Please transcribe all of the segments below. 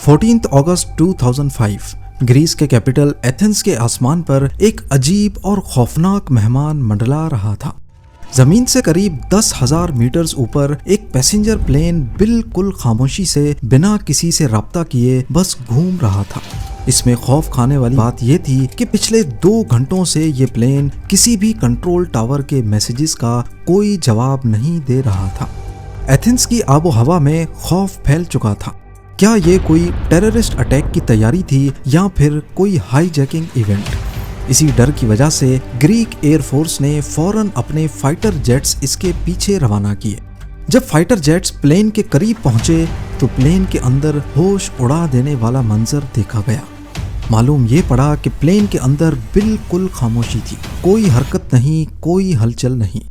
14 अगस्त 2005 Greece के capital Athens के आसमान पर एक अजीब और खौफनाक मेहमान मंडला रहा था। जमीन से करीब 10,000 मीटर्स ऊपर एक पैसेंजर प्लेन बिल्कुल खामोशी से बिना किसी से राब्ता किए बस घूम रहा था। इसमें खौफ खाने वाली बात यह थी कि पिछले 2 घंटों से ये प्लेन किसी भी कंट्रोल टावर के मैसेजेस का कोई जवाब नहीं दे रहा था। एथेंस की आबो हवा में खौफ फैल चुका था। क्या ये कोई टेररिस्ट अटैक की तैयारी थी या फिर कोई हाईजैकिंग इवेंट? इसी डर की वजह से ग्रीक एयरफोर्स ने फौरन अपने फाइटर जेट्स इसके पीछे रवाना किए। जब फाइटर जेट्स प्लेन के करीब पहुंचे तो प्लेन के अंदर होश उड़ा देने वाला मंजर देखा गया। मालूम ये पड़ा कि प्लेन के अंदर बिल्कुल खामोशी थी, कोई हरकत नहीं, कोई हलचल नहीं।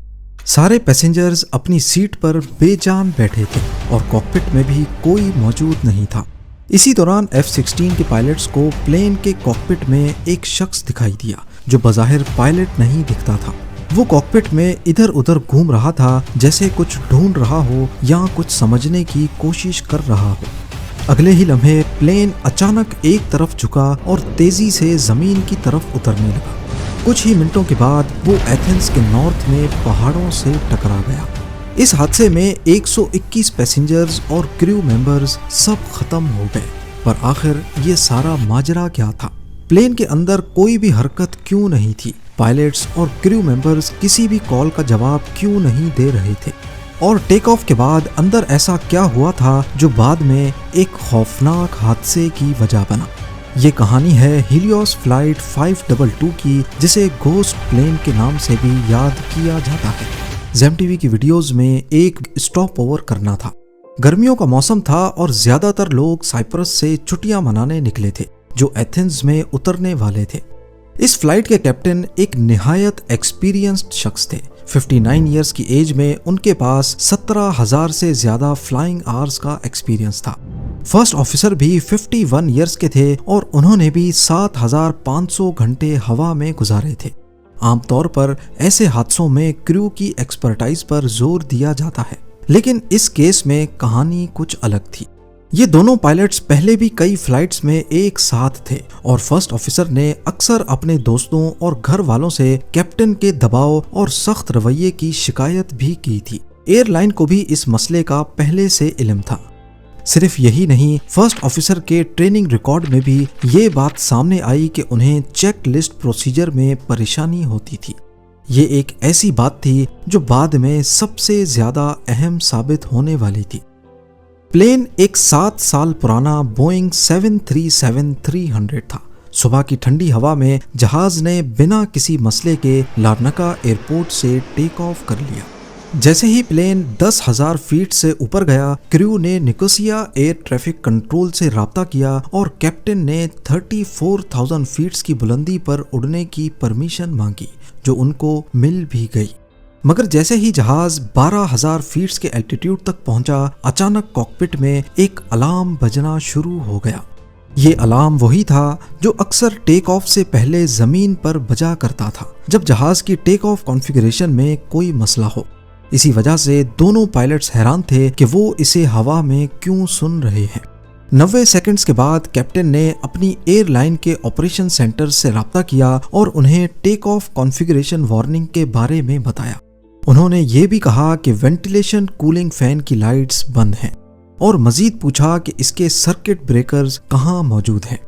सारे पैसेंजर्स अपनी सीट पर बेजान बैठे थे और कॉकपिट में भी कोई मौजूद नहीं था। इसी दौरान F-16 के पायलट्स को प्लेन के कॉकपिट में एक शख्स दिखाई दिया जो बज़ाहिर पायलट नहीं दिखता था। वो कॉकपिट में इधर उधर घूम रहा था, जैसे कुछ ढूंढ रहा हो या कुछ समझने की कोशिश कर रहा हो। अगले ही लम्हे प्लेन अचानक एक तरफ झुका और तेजी से जमीन की तरफ उतरने लगा। कुछ ही मिनटों के बाद वो एथेंस के नॉर्थ में पहाड़ों से टकरा गया। इस हादसे में 121 पैसेंजर्स और क्रू मेंबर्स सब खत्म हो गए। पर आखिर ये सारा माजरा क्या था? प्लेन के अंदर कोई भी हरकत क्यों नहीं थी? पायलट्स और क्रू मेंबर्स किसी भी कॉल का जवाब क्यों नहीं दे रहे थे? और टेक ऑफ के बाद अंदर ऐसा क्या हुआ था जो बाद में एक खौफनाक हादसे की वजह बना? ये कहानी है हीलियोस फ्लाइट 522 की, जिसे घोस्ट प्लेन के नाम से भी याद किया जाता है। ज़ेम टीवी की वीडियोस में एक स्टॉप ओवर करना था। गर्मियों का मौसम था और ज्यादातर लोग साइप्रस से छुट्टियां मनाने निकले थे जो एथेंस में उतरने वाले थे। इस फ्लाइट के कैप्टन एक निहायत एक्सपीरियंस्ड शख्स थे। 59 इयर्स की एज में उनके पास 17,000 से ज्यादा फ्लाइंग आवर्स का एक्सपीरियंस था। फर्स्ट ऑफिसर भी 51 इयर्स के थे और उन्होंने भी 7,500 घंटे हवा में गुजारे थे। आमतौर पर ऐसे हादसों में क्रू की एक्सपर्टाइज पर जोर दिया जाता है, लेकिन इस केस में कहानी कुछ अलग थी। ये दोनों पायलट्स पहले भी कई फ्लाइट्स में एक साथ थे और फर्स्ट ऑफिसर ने अक्सर अपने दोस्तों और घर वालों से कैप्टन के दबाव और सख्त रवैये की शिकायत भी की थी। एयरलाइन को भी इस मसले का पहले से इल्म था। सिर्फ यही नहीं, फर्स्ट ऑफिसर के ट्रेनिंग रिकॉर्ड में भी ये बात सामने आई कि उन्हें चेक लिस्ट प्रोसीजर में परेशानी होती थी। ये एक ऐसी बात थी जो बाद में सबसे ज्यादा अहम साबित होने वाली थी। प्लेन एक 7 साल पुराना बोइंग 737-300 था। सुबह की ठंडी हवा में जहाज ने बिना किसी मसले के लार्नाका एयरपोर्ट से टेक ऑफ कर लिया। जैसे ही प्लेन 10,000 फीट से ऊपर गया, क्रू ने निकोसिया एयर ट्रैफिक कंट्रोल से राब्ता किया और कैप्टन ने 34,000 फीट्स की बुलंदी पर उड़ने की परमिशन मांगी, जो उनको मिल भी गई। मगर जैसे ही जहाज 12,000 फीट्स के एल्टीट्यूड तक पहुंचा, अचानक कॉकपिट में एक अलार्म बजना शुरू हो गया। ये अलार्म वही था जो अक्सर टेक ऑफ से पहले जमीन पर बजा करता था जब जहाज की टेक ऑफ कॉन्फ़िगरेशन में कोई मसला हो। इसी वजह से दोनों पायलट्स हैरान थे कि वो इसे हवा में क्यों सुन रहे हैं। 90 सेकंड्स के बाद कैप्टन ने अपनी एयरलाइन के ऑपरेशन सेंटर से राब्ता किया और उन्हें टेक ऑफ कॉन्फ़िगरेशन वार्निंग के बारे में बताया। उन्होंने ये भी कहा कि वेंटिलेशन कूलिंग फैन की लाइट्स बंद हैं और मजीद पूछा कि इसके सर्किट ब्रेकर्स कहाँ मौजूद हैं।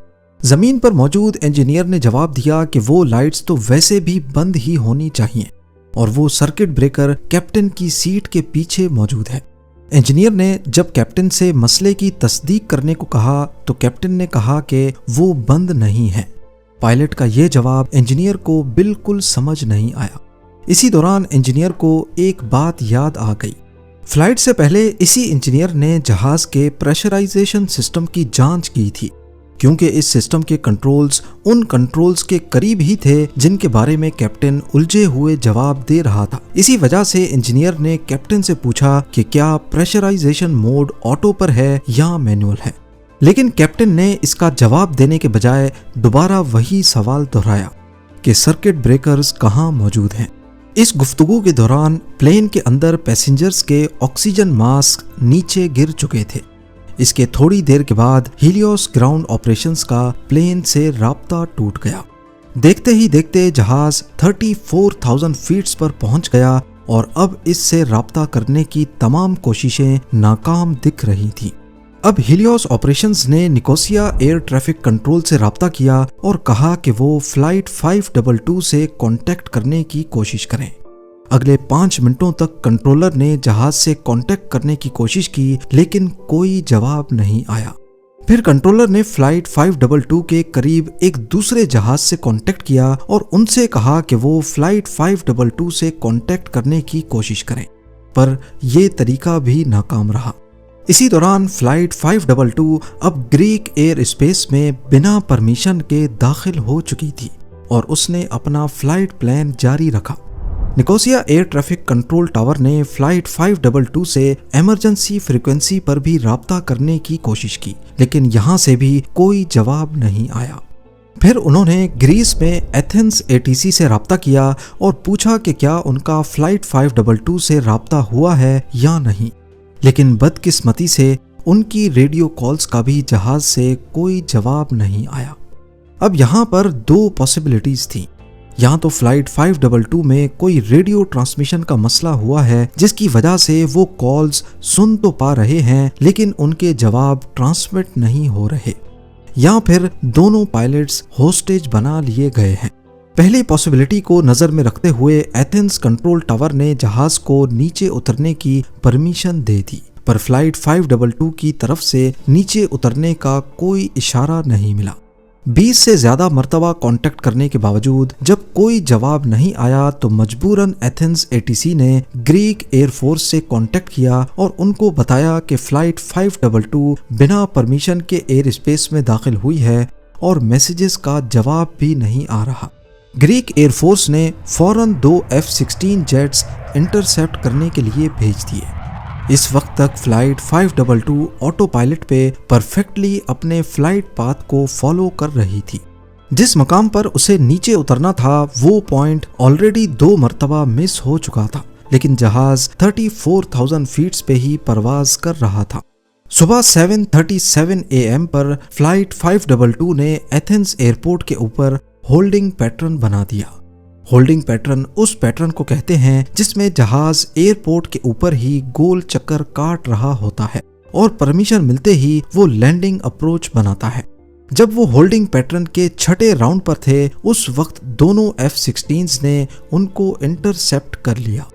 जमीन पर मौजूद इंजीनियर ने जवाब दिया कि वो लाइट्स तो वैसे भी बंद ही होनी चाहिए और वो सर्किट ब्रेकर कैप्टन की सीट के पीछे मौजूद है। इंजीनियर ने जब कैप्टन से मसले की तस्दीक करने को कहा तो कैप्टन ने कहा कि वो बंद नहीं है। पायलट का ये जवाब इंजीनियर को बिल्कुल समझ नहीं आया। इसी दौरान इंजीनियर को एक बात याद आ गई। फ्लाइट से पहले इसी इंजीनियर ने जहाज के प्रेशराइजेशन सिस्टम की जांच की थी, क्योंकि इस सिस्टम के कंट्रोल्स उन कंट्रोल्स के करीब ही थे जिनके बारे में कैप्टन उलझे हुए जवाब दे रहा था। इसी वजह से इंजीनियर ने कैप्टन से पूछा कि क्या प्रेशराइजेशन मोड ऑटो पर है या मैनुअल है, लेकिन कैप्टन ने इसका जवाब देने के बजाय दोबारा वही सवाल दोहराया कि सर्किट ब्रेकर्स कहाँ मौजूद हैं। इस गुफ्तगू के दौरान प्लेन के अंदर पैसेंजर्स के ऑक्सीजन मास्क नीचे गिर चुके थे। इसके थोड़ी देर के बाद हीलियोस ग्राउंड ऑपरेशंस का प्लेन से राब्ता टूट गया। देखते ही देखते जहाज 34,000 फीट्स पर पहुंच गया और अब इससे राब्ता करने की तमाम कोशिशें नाकाम दिख रही थीं। अब हीलियोस ऑपरेशंस ने निकोसिया एयर ट्रैफिक कंट्रोल से राब्ता किया और कहा कि वो फ्लाइट 522 से कांटेक्ट करने की कोशिश करें। अगले 5 मिनटों तक कंट्रोलर ने जहाज से कांटेक्ट करने की कोशिश की, लेकिन कोई जवाब नहीं आया। फिर कंट्रोलर ने फ्लाइट 522 के करीब एक दूसरे जहाज से कांटेक्ट किया और उनसे कहा कि वो फ्लाइट 522 से कांटेक्ट करने की कोशिश करें, पर यह तरीका भी नाकाम रहा। इसी दौरान फ्लाइट 522 अब ग्रीक एयर स्पेस में बिना परमिशन के दाखिल हो चुकी थी और उसने अपना फ्लाइट प्लान जारी रखा। Nicosia air traffic control tower ने फ्लाइट 522 से इमरजेंसी फ्रीक्वेंसी पर भी राब्ता करने की कोशिश की, लेकिन यहां से भी कोई जवाब नहीं आया। फिर उन्होंने ग्रीस में एथेंस एटीसी से राब्ता किया और पूछा कि क्या उनका फ्लाइट 522 से राब्ता हुआ है या नहीं, लेकिन बदकिस्मती से उनकी रेडियो कॉल्स का भी जहाज से कोई जवाब नहीं आया। अब यहाँ पर 2 पॉसिबिलिटीज थी। या तो फ्लाइट 522 में कोई रेडियो ट्रांसमिशन का मसला हुआ है जिसकी वजह से वो कॉल्स सुन तो पा रहे हैं लेकिन उनके जवाब ट्रांसमिट नहीं हो रहे, या फिर दोनों पायलट्स होस्टेज बना लिए गए हैं। पहली पॉसिबिलिटी को नजर में रखते हुए एथेंस कंट्रोल टावर ने जहाज को नीचे उतरने की परमिशन दे दी, पर फ्लाइट 522 की तरफ से नीचे उतरने का कोई इशारा नहीं मिला। 20 से ज्यादा मर्तबा कांटेक्ट करने के बावजूद जब कोई जवाब नहीं आया तो मजबूरन एथेंस एटीसी ने ग्रीक एयरफोर्स से कांटेक्ट किया और उनको बताया कि फ्लाइट 522 बिना परमिशन के एयर स्पेस में दाखिल हुई है और मैसेजेस का जवाब भी नहीं आ रहा। ग्रीक एयरफोर्स ने फौरन 2 F-16 जेट्स इंटरसेप्ट करने के लिए भेज दिए। इस वक्त तक फ्लाइट 522 ऑटो पायलट पे परफेक्टली अपने फ्लाइट पाथ को फॉलो कर रही थी। जिस मकाम पर उसे नीचे उतरना था वो पॉइंट ऑलरेडी 2 मरतबा मिस हो चुका था, लेकिन जहाज 34,000 फीट्स पे ही परवाज कर रहा था। सुबह 7:37 AM पर फ्लाइट 522 ने एथेंस एयरपोर्ट के ऊपर होल्डिंग पैटर्न बना दिया। होल्डिंग पैटर्न उस पैटर्न को कहते हैं जिसमें जहाज एयरपोर्ट के ऊपर ही गोल चक्कर काट रहा होता है और परमिशन मिलते ही वो लैंडिंग अप्रोच बनाता है। जब वो होल्डिंग पैटर्न के 6ठे राउंड पर थे उस वक्त दोनों F-16s ने उनको इंटरसेप्ट कर लिया।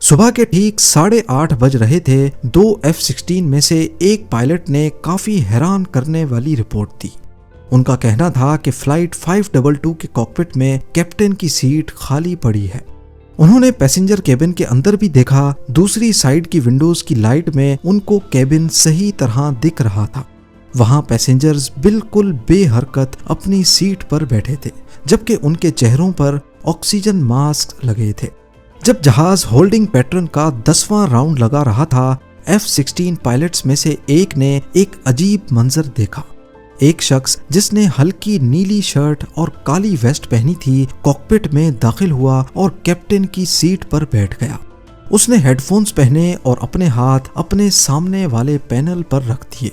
सुबह के ठीक 8:30 बज रहे थे। 2 F-16 में से एक पायलट ने काफी हैरान करने वाली रिपोर्ट दी। उनका कहना था कि फ्लाइट 522 के कॉकपिट में कैप्टन की सीट खाली पड़ी है। उन्होंने पैसेंजर केबिन के अंदर भी देखा। दूसरी साइड की विंडोज की लाइट में उनको केबिन सही तरह दिख रहा था। वहां पैसेंजर्स बिल्कुल बेहरकत अपनी सीट पर बैठे थे, जबकि उनके चेहरों पर ऑक्सीजन मास्क लगे थे। जब जहाज होल्डिंग पैटर्न का 10वां राउंड लगा रहा था, F-16 पायलट्स में से एक ने एक अजीब मंजर देखा। एक शख्स जिसने हल्की नीली शर्ट और काली वेस्ट पहनी थी कॉकपिट में दाखिल हुआ और कैप्टन की सीट पर बैठ गया। उसने हेडफोन्स पहने और अपने हाथ अपने सामने वाले पैनल पर रख दिए।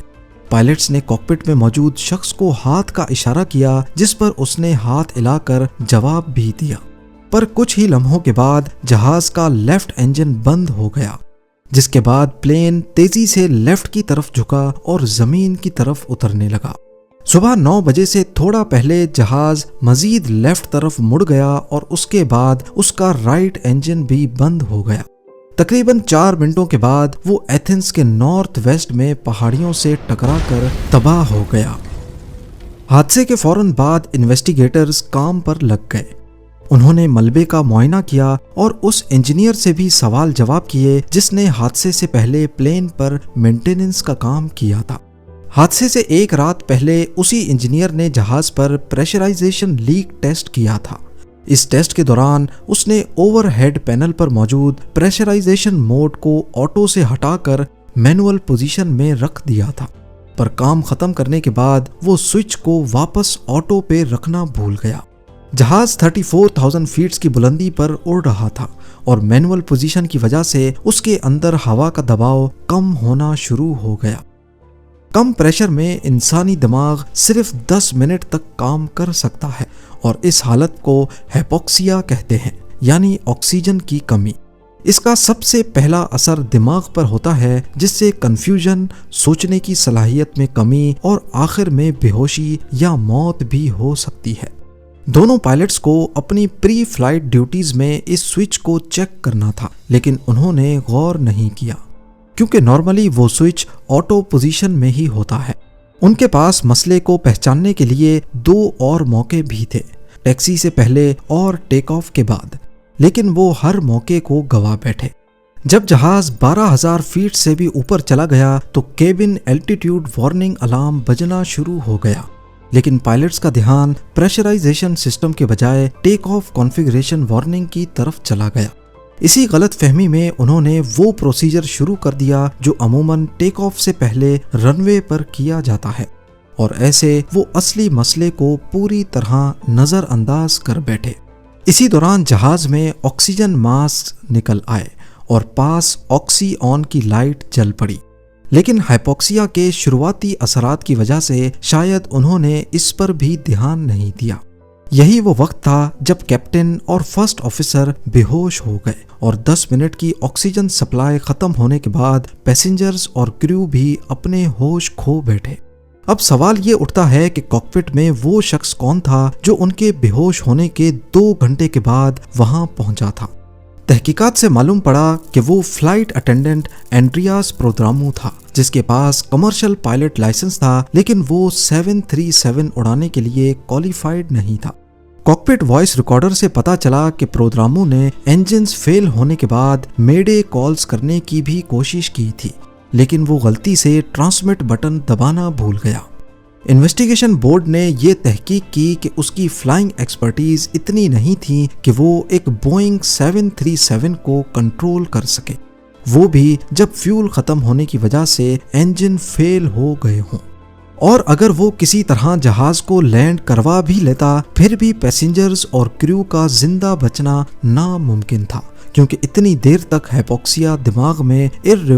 पायलट्स ने कॉकपिट में मौजूद शख्स को हाथ का इशारा किया, जिस पर उसने हाथ हिलाकर जवाब भी दिया। पर कुछ ही लम्हों के बाद जहाज का लेफ्ट इंजन बंद हो गया, जिसके बाद प्लेन तेजी से लेफ्ट की तरफ झुका और जमीन की तरफ उतरने लगा। सुबह 9 बजे से थोड़ा पहले जहाज मजीद लेफ्ट तरफ मुड़ गया और उसके बाद उसका राइट इंजन भी बंद हो गया। तकरीबन 4 मिनटों के बाद वो एथेंस के नॉर्थ वेस्ट में पहाड़ियों से टकराकर तबाह हो गया। हादसे के फौरन बाद इन्वेस्टिगेटर्स काम पर लग गए। उन्होंने मलबे का मुआयना किया और उस इंजीनियर से भी सवाल जवाब किए जिसने हादसे से पहले प्लेन पर मेंटेनेंस का काम किया था। हादसे से एक रात पहले उसी इंजीनियर ने जहाज पर प्रेशराइजेशन लीक टेस्ट किया था। इस टेस्ट के दौरान उसने ओवरहेड पैनल पर मौजूद प्रेशराइजेशन मोड को ऑटो से हटाकर मैनुअल पोजीशन में रख दिया था, पर काम खत्म करने के बाद वो स्विच को वापस ऑटो पे रखना भूल गया। जहाज 34,000 फीट्स की बुलंदी पर उड़ रहा था और मैनुअल पोजीशन की वजह से उसके अंदर हवा का दबाव कम होना शुरू हो गया। कम प्रेशर में इंसानी दिमाग सिर्फ 10 मिनट तक काम कर सकता है और इस हालत को हाइपोक्सिया कहते हैं, यानी ऑक्सीजन की कमी। इसका सबसे पहला असर दिमाग पर होता है, जिससे कंफ्यूजन, सोचने की सलाहियत में कमी और आखिर में बेहोशी या मौत भी हो सकती है। दोनों पायलट्स को अपनी प्री फ्लाइट ड्यूटीज में इस स्विच को चेक करना था, लेकिन उन्होंने गौर नहीं किया क्योंकि नॉर्मली वो स्विच ऑटो पोजीशन में ही होता है। उनके पास मसले को पहचानने के लिए 2 और मौके भी थे, टैक्सी से पहले और टेक ऑफ के बाद, लेकिन वो हर मौके को गवा बैठे। जब जहाज 12,000 फीट से भी ऊपर चला गया तो केबिन एल्टीट्यूड वार्निंग अलार्म बजना शुरू हो गया, लेकिन पायलट्स का ध्यान प्रेशराइजेशन सिस्टम के बजाय टेक ऑफ कॉन्फ़िगरेशन वार्निंग की तरफ चला गया। इसी गलत फहमी में उन्होंने वो प्रोसीजर शुरू कर दिया जो अमूमन टेक ऑफ से पहले रनवे पर किया जाता है, और ऐसे वो असली मसले को पूरी तरह नजरअंदाज कर बैठे। इसी दौरान जहाज में ऑक्सीजन मास्क निकल आए और पास ऑक्सी ऑन की लाइट जल पड़ी, लेकिन हाइपोक्सिया के शुरुआती असरात की वजह से शायद उन्होंने इस पर भी ध्यान नहीं दिया। यही वो वक्त था जब कैप्टन और फर्स्ट ऑफिसर बेहोश हो गए और 10 मिनट की ऑक्सीजन सप्लाई खत्म होने के बाद पैसेंजर्स और क्रू भी अपने होश खो बैठे। अब सवाल ये उठता है कि कॉकपिट में वो शख्स कौन था जो उनके बेहोश होने के 2 घंटे के बाद वहां पहुंचा था। तहकीकात से मालूम पड़ा कि वो फ्लाइट अटेंडेंट एंड्रियास प्रोद्रामू था, जिसके पास कमर्शियल पायलट लाइसेंस था, लेकिन वो 737 उड़ाने के लिए क्वालिफाइड नहीं था। कॉकपिट वॉइस रिकॉर्डर से पता चला कि प्रोद्रामू ने इंजन्स फेल होने के बाद मेडे कॉल्स करने की भी कोशिश की थी, लेकिन वो गलती से ट्रांसमिट बटन दबाना भूल गया। इन्वेस्टिगेशन बोर्ड ने ये तहकीक की कि उसकी फ्लाइंग एक्सपर्टीज इतनी नहीं थी कि वो एक बोइंग 737 को कंट्रोल कर सके, वो भी जब फ्यूल खत्म होने की वजह से इंजन फेल हो गए हों। और अगर वो किसी तरह जहाज को लैंड करवा भी लेता, फिर भी पैसेंजर्स और क्रू का जिंदा बचना नामुमकिन था, क्योंकि इतनी देर तक हाइपोक्सिया दिमाग में इर्रिवर्सिबल